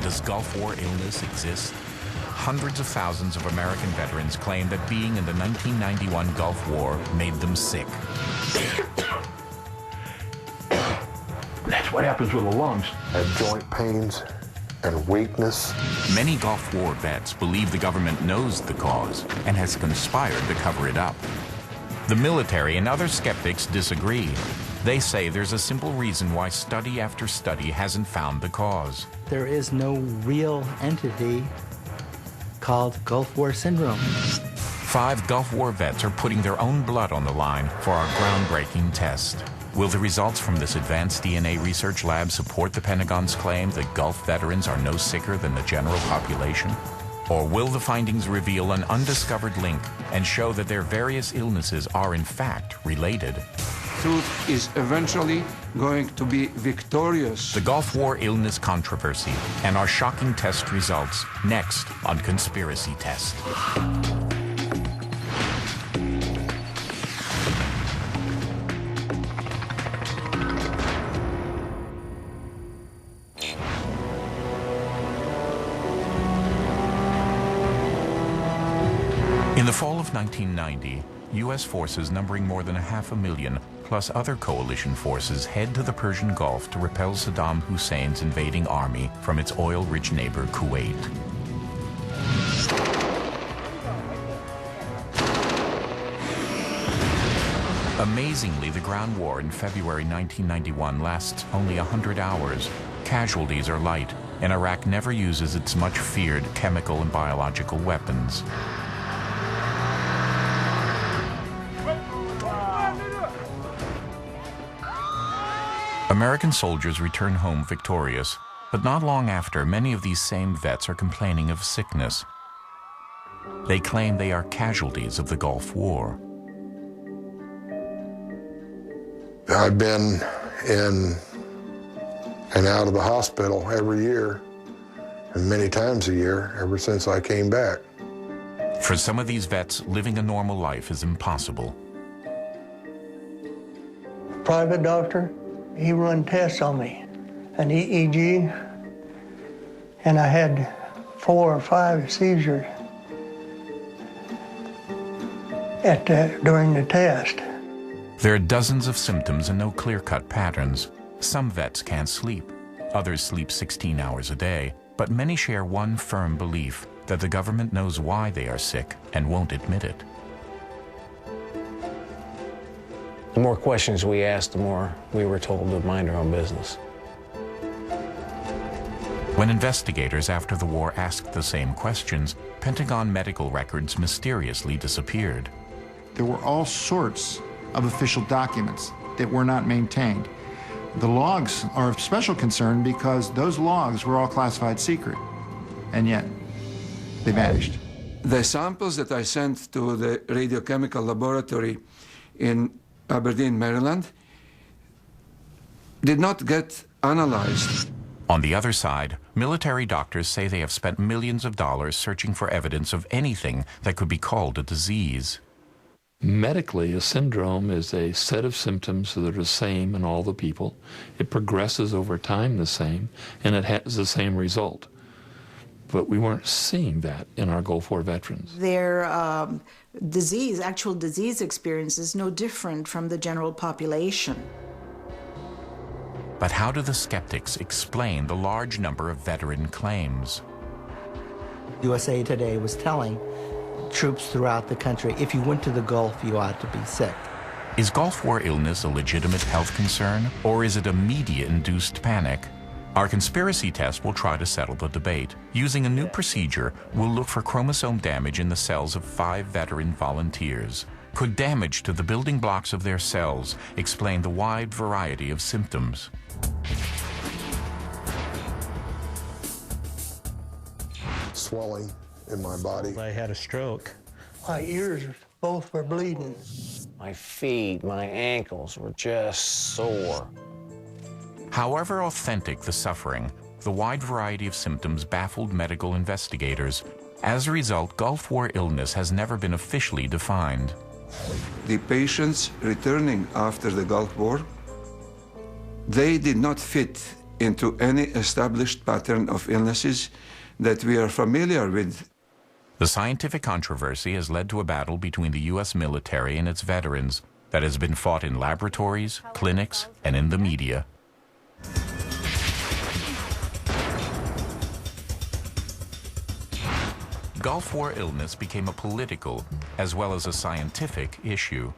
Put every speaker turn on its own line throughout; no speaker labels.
Does Gulf War illness exist? Hundreds of thousands of American veterans claim that being in the 1991 Gulf War made them sick.
That's what happens with the lungs.
Had joint pains and weakness.
Many Gulf War vets believe the government knows the cause and has conspired to cover it up. The military and other skeptics disagree. They say there's a simple reason why study after study hasn't found the cause.
There is no real entity called Gulf War syndrome.
5 Gulf War vets are putting their own blood on the line for our groundbreaking test. Will the results from this advanced DNA research lab support the Pentagon's claim that Gulf veterans are no sicker than the general population? Or will the findings reveal an undiscovered link and show that their various illnesses are in fact related?
Truth is eventually going to be victorious.
The Gulf War illness controversy and our shocking test results next on Conspiracy Test. In the fall of 1990, U.S. forces numbering more than 500,000, plus other coalition forces, head to the Persian Gulf to repel Saddam Hussein's invading army from its oil-rich neighbor, Kuwait. Amazingly, the ground war in February 1991 lasts only 100 hours. Casualties are light, and Iraq never uses its much-feared chemical and biological weapons. American soldiers return home victorious, but not long after, many of these same vets are complaining of sickness. They claim they are casualties of the Gulf War.
I've been in and out of the hospital every year, and many times a year, ever since I came back.
For some of these vets, living a normal life is impossible.
Private doctor, he run tests on me, an EEG, and I had 4 or 5 seizures during the test.
There are dozens of symptoms and no clear-cut patterns. Some vets can't sleep. Others sleep 16 hours a day. But many share one firm belief that the government knows why they are sick and won't admit it.
The more questions we asked, the more we were told to mind our own business.
When investigators after the war asked the same questions, Pentagon medical records mysteriously disappeared.
There were all sorts of official documents that were not maintained. The logs are of special concern because those logs were all classified secret, and yet they vanished.
The samples that I sent to the radiochemical laboratory in Aberdeen, Maryland, did not get analyzed.
On the other side, military doctors say they have spent millions of dollars searching for evidence of anything that could be called a disease.
Medically, a syndrome is a set of symptoms that are the same in all the people. It progresses over time the same, and it has the same result. But we weren't seeing that in our Gulf War veterans.
Their actual disease experience is no different from the general population.
But how do the skeptics explain the large number of veteran claims?
USA Today was telling troops throughout the country, if you went to the Gulf, you ought to be sick.
Is Gulf War illness a legitimate health concern, or is it a media-induced panic? Our conspiracy test will try to settle the debate. Using a new procedure, we'll look for chromosome damage in the cells of 5 veteran volunteers. Could damage to the building blocks of their cells explain the wide variety of symptoms?
Swelling in my body.
I had a stroke.
My ears both were bleeding.
My feet, my ankles were just sore.
However authentic the suffering, the wide variety of symptoms baffled medical investigators. As a result, Gulf War illness has never been officially defined.
The patients returning after the Gulf War, they did not fit into any established pattern of illnesses that we are familiar with.
The scientific controversy has led to a battle between the U.S. military and its veterans that has been fought in laboratories, clinics, and in the media. Gulf War illness became a political as well as a scientific issue.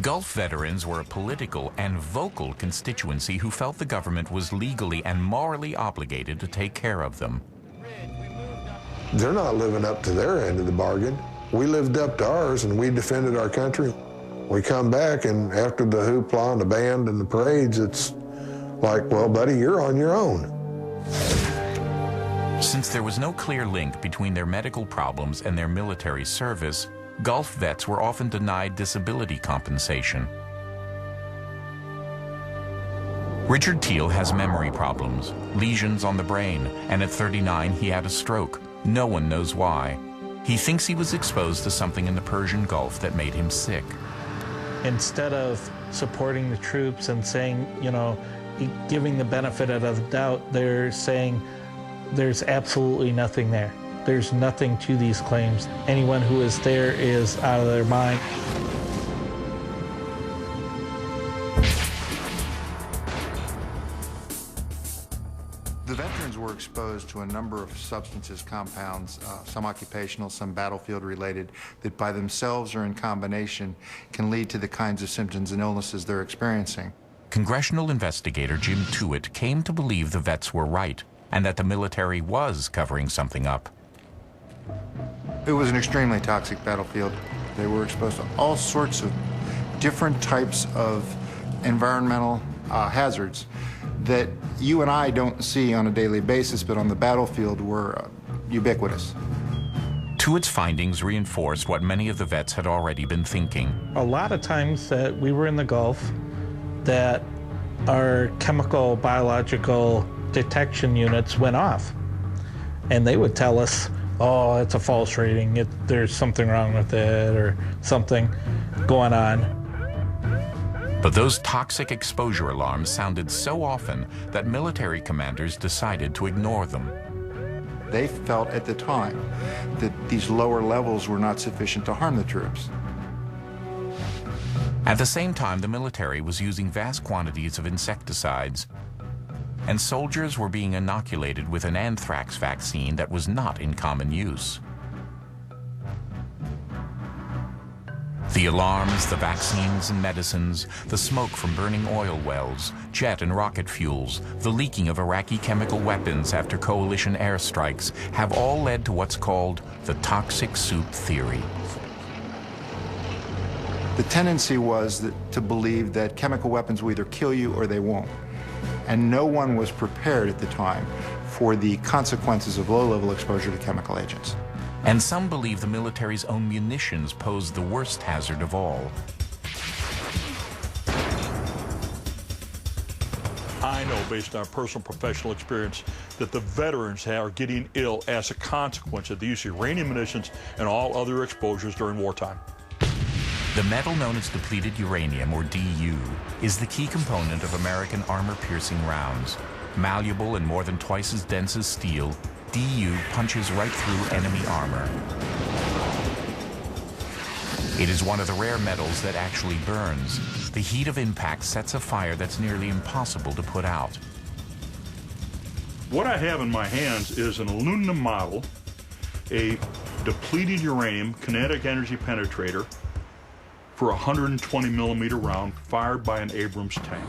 Gulf veterans were a political and vocal constituency who felt the government was legally and morally obligated to take care of them.
They're not living up to their end of the bargain. We lived up to ours and we defended our country. We come back and after the hoopla and the band and the parades, it's like, well, buddy, you're on your own.
Since there was no clear link between their medical problems and their military service, Gulf vets were often denied disability compensation. Richard Teal has memory problems, lesions on the brain, and at 39 he had a stroke. No one knows why. He thinks he was exposed to something in the Persian Gulf that made him sick.
Instead of supporting the troops and saying, you know, giving the benefit of the doubt, they're saying there's absolutely nothing there. There's nothing to these claims. Anyone who is there is out of their mind.
The veterans were exposed to a number of substances, compounds, some occupational, some battlefield related, that by themselves or in combination can lead to the kinds of symptoms and illnesses they're experiencing.
Congressional investigator Jim Tuitt came to believe the vets were right and that the military was covering something up.
It was an extremely toxic battlefield. They were exposed to all sorts of different types of environmental hazards that you and I don't see on a daily basis, but on the battlefield were ubiquitous.
Tuitt's findings reinforced what many of the vets had already been thinking.
A lot of times that we were in the Gulf, that our chemical, biological detection units went off. And they would tell us, oh, it's a false reading, there's something wrong with it, or something going on.
But those toxic exposure alarms sounded so often that military commanders decided to ignore them.
They felt at the time that these lower levels were not sufficient to harm the troops.
At the same time, the military was using vast quantities of insecticides, and soldiers were being inoculated with an anthrax vaccine that was not in common use. The alarms, the vaccines and medicines, the smoke from burning oil wells, jet and rocket fuels, the leaking of Iraqi chemical weapons after coalition airstrikes have all led to what's called the toxic soup theory.
The tendency was to believe that chemical weapons will either kill you or they won't. And no one was prepared at the time for the consequences of low-level exposure to chemical agents.
And some believe the military's own munitions posed the worst hazard of all.
I know, based on personal professional experience, that the veterans are getting ill as a consequence of the use of uranium munitions and all other exposures during wartime.
The metal known as depleted uranium, or DU, is the key component of American armor-piercing rounds. Malleable and more than twice as dense as steel, DU punches right through enemy armor. It is one of the rare metals that actually burns. The heat of impact sets a fire that's nearly impossible to put out.
What I have in my hands is an aluminum model, a depleted uranium kinetic energy penetrator for a 120 millimeter round fired by an Abrams tank.